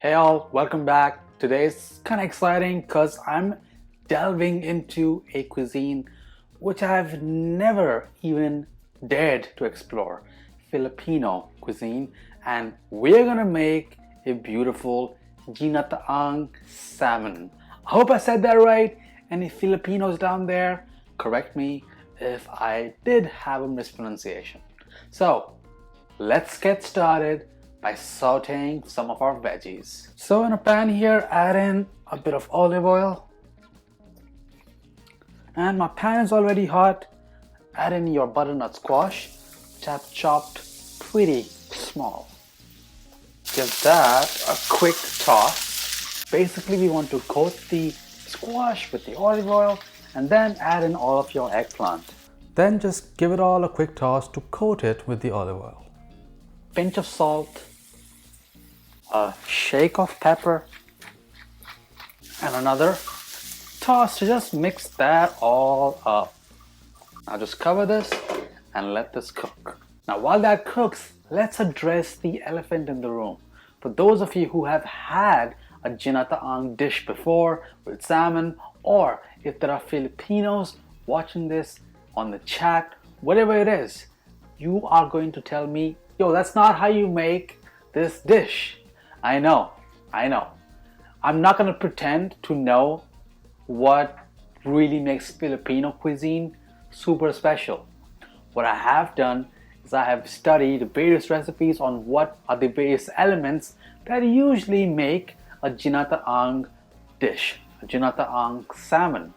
Hey all, welcome back. Today's kind of exciting because I'm delving into a cuisine which I've never even dared to explore, Filipino cuisine, and we're gonna make a beautiful Ginataang Salmon. I hope I said that right. Any Filipinos down there, correct me if I did have a mispronunciation. So, let's get started by sauteing some of our veggies. So in a pan here, add in a bit of olive oil. And my pan is already hot. Add in your butternut squash, which I've chopped pretty small. Give that a quick toss. Basically, we want to coat the squash with the olive oil and then add in all of your eggplant. Then just give it all a quick toss to coat it with the olive oil. Pinch of salt, a shake of pepper, and another toss to just mix that all up. Now just cover this and let this cook. Now while that cooks, let's address the elephant in the room. For those of you who have had a ginataang dish before with salmon, or if there are Filipinos watching this on the chat, whatever it is, you are going to tell me, yo, that's not how you make this dish. I know. I'm not gonna pretend to know what really makes Filipino cuisine super special. What I have done is I have studied various recipes on what are the various elements that usually make a ginataang dish, a ginataang salmon.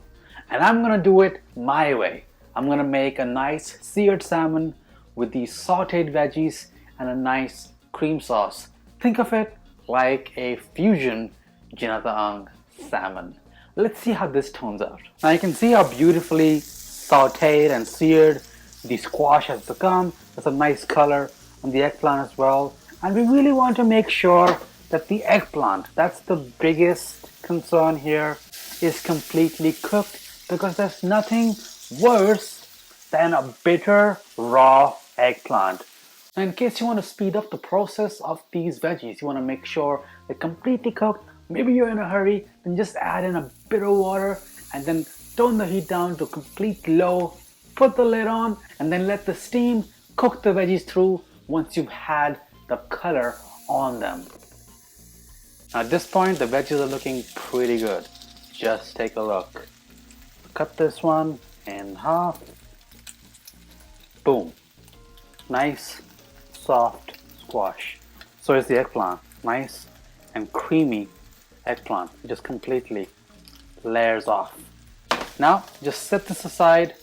And I'm gonna do it my way. I'm gonna make a nice seared salmon with these sauteed veggies and a nice cream sauce. Think of it like a fusion ginataang salmon. Let's see how this turns out. Now you can see how beautifully sauteed and seared the squash has become. There's a nice color on the eggplant as well. And we really want to make sure that the eggplant, that's the biggest concern here, is completely cooked, because there's nothing worse than a bitter raw eggplant. Now, in case you want to speed up the process of these veggies, you want to make sure they're completely cooked, maybe you're in a hurry, then just add in a bit of water and then turn the heat down to complete low, put the lid on, and then let the steam cook the veggies through once you've had the color on them. Now at this point, the veggies are looking pretty good. Just take a look. Cut this one in half. Boom. Nice soft squash. So is the eggplant. Nice and creamy eggplant. Just completely layers off. Now just set this aside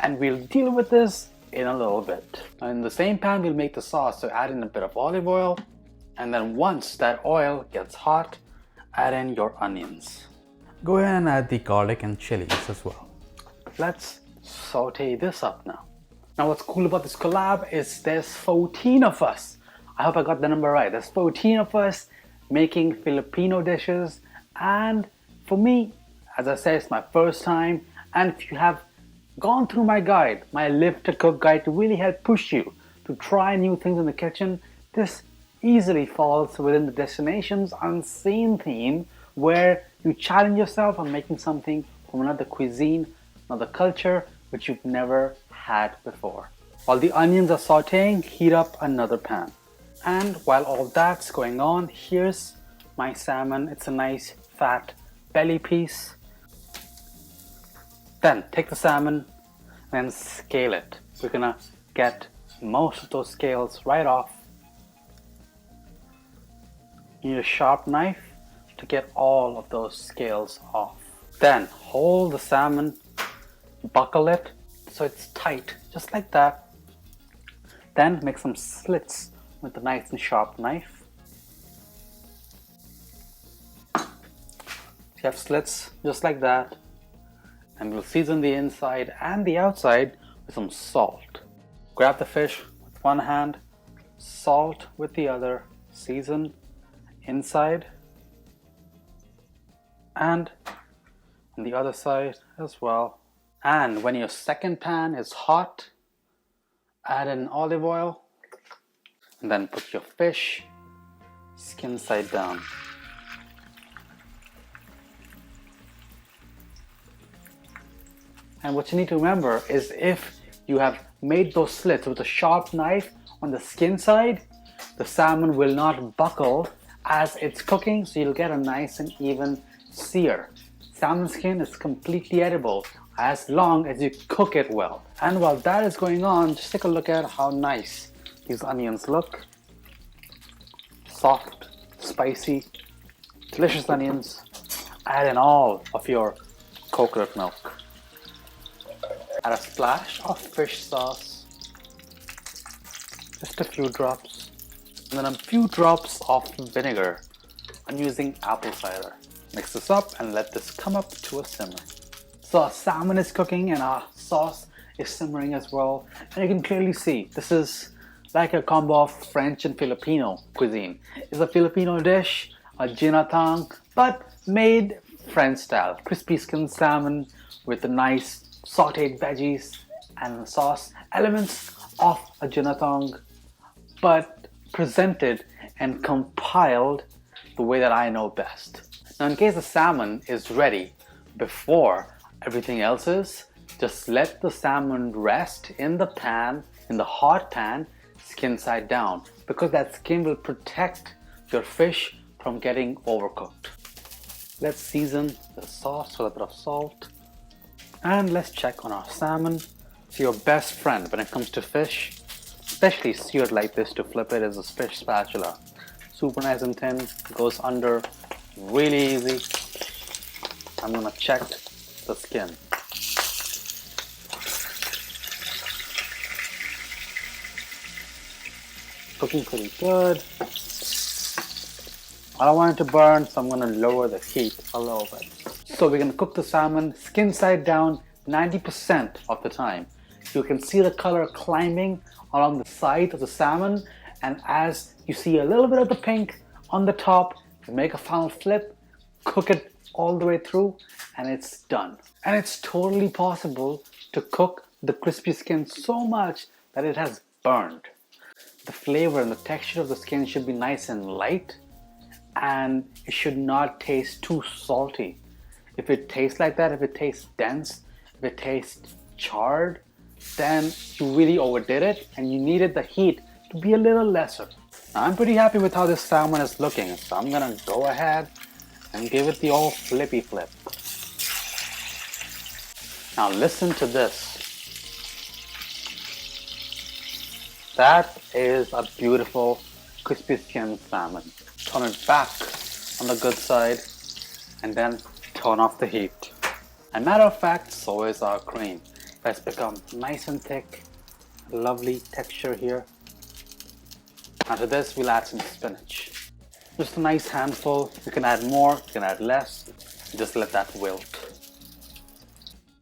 and we'll deal with this in a little bit. In the same pan we'll make the sauce, so add in a bit of olive oil, and then once that oil gets hot, add in your onions. Go ahead and add the garlic and chilies as well. Let's saute this up now. Now what's cool about this collab is there's 14 of us. I hope I got the number right. There's 14 of us making Filipino dishes, and for me, as I said, it's my first time. And if you have gone through my guide, my Live to Cook guide, to really help push you to try new things in the kitchen, this easily falls within the Destinations Unseen theme, where you challenge yourself on making something from another cuisine, another culture, which you've never had before. While the onions are sauteing, heat up another pan. And while all that's going on, here's my salmon. It's a nice fat belly piece. Then take the salmon and scale it. We're gonna get most of those scales right off. You need a sharp knife to get all of those scales off. Then hold the salmon, buckle it so it's tight, just like that. Then make some slits with a nice and sharp knife. You have slits just like that, and we'll season the inside and the outside with some salt. Grab the fish with one hand, salt with the other, season inside and on the other side as well. And when your second pan is hot, add in olive oil and then put your fish skin side down. And what you need to remember is if you have made those slits with a sharp knife on the skin side, the salmon will not buckle as it's cooking, so you'll get a nice and even sear. Salmon skin is completely edible as long as you cook it well. And while that is going on, just take a look at how nice these onions look. Soft, spicy, delicious onions. Add in all of your coconut milk. Add a splash of fish sauce, just a few drops, and then a few drops of vinegar. I'm using apple cider. Mix this up and let this come up to a simmer. So our salmon is cooking and our sauce is simmering as well. And you can clearly see this is like a combo of French and Filipino cuisine. It's a Filipino dish, a ginataang, but made French style. Crispy skinned salmon with the nice sauteed veggies and sauce. Elements of a ginataang, but presented and compiled the way that I know best. Now, in case the salmon is ready before everything else is, just let the salmon rest in the pan, in the hot pan, skin side down, because that skin will protect your fish from getting overcooked. Let's season the sauce with a bit of salt, and let's check on our salmon. It's your best friend when it comes to fish, especially seared like this. To flip it is a fish spatula. Super nice and thin, goes under really easy. I'm gonna check the skin. Cooking pretty good. I don't want it to burn, so I'm gonna lower the heat a little bit. So we're gonna cook the salmon skin side down 90% of the time. You can see the color climbing along the side of the salmon, and as you see a little bit of the pink on the top, you make a final flip, cook it all the way through, and it's done. And it's totally possible to cook the crispy skin so much that it has burned. The flavor and the texture of the skin should be nice and light, and it should not taste too salty. If it tastes like that, if it tastes dense, if it tastes charred, then you really overdid it and you needed the heat to be a little lesser. Now, I'm pretty happy with how this salmon is looking, so I'm gonna go ahead and give it the old flippy flip. Now listen to this. That is a beautiful crispy skinned salmon. Turn it back on the good side and then turn off the heat. And matter of fact, so is our cream. It has become nice and thick, lovely texture here. Now to this we'll add some spinach. Just a nice handful. You can add more, you can add less. Just let that wilt.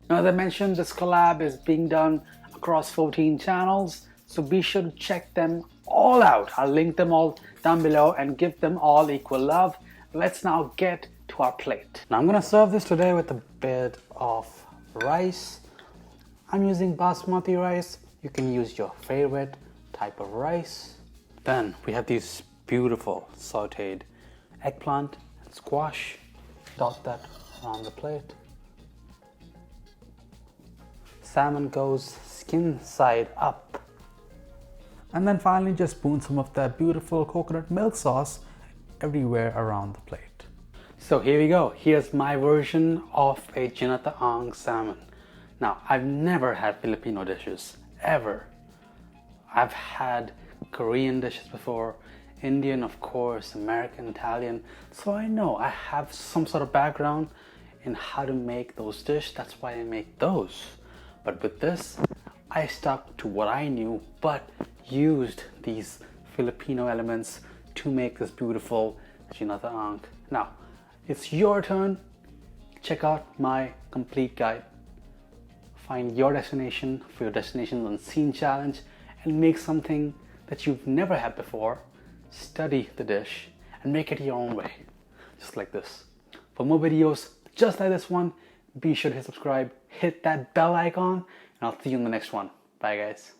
Now, as I mentioned, this collab is being done across 14 channels, so be sure to check them all out. I'll link them all down below and give them all equal love. Let's now get to our plate. Now I'm gonna serve this today with a bit of rice. I'm using basmati rice. You can use your favorite type of rice. Then we have these beautiful sauteed eggplant and squash. Dot that around the plate. Salmon goes skin side up. And then finally just spoon some of that beautiful coconut milk sauce everywhere around the plate. So here we go. Here's my version of a Ginataang salmon. Now, I've never had Filipino dishes, ever. I've had Korean dishes before, Indian of course, American, Italian. So I know I have some sort of background in how to make those dishes. That's why I make those. But with this, I stuck to what I knew, but used these Filipino elements to make this beautiful Ginataang. Now, it's your turn. Check out my complete guide. Find your destination for your Destination Unseen challenge and make something that you've never had before. Study the dish and make it your own way, just like this. For more videos just like this one, be sure to hit subscribe, hit that bell icon, and I'll see you in the next one. Bye guys.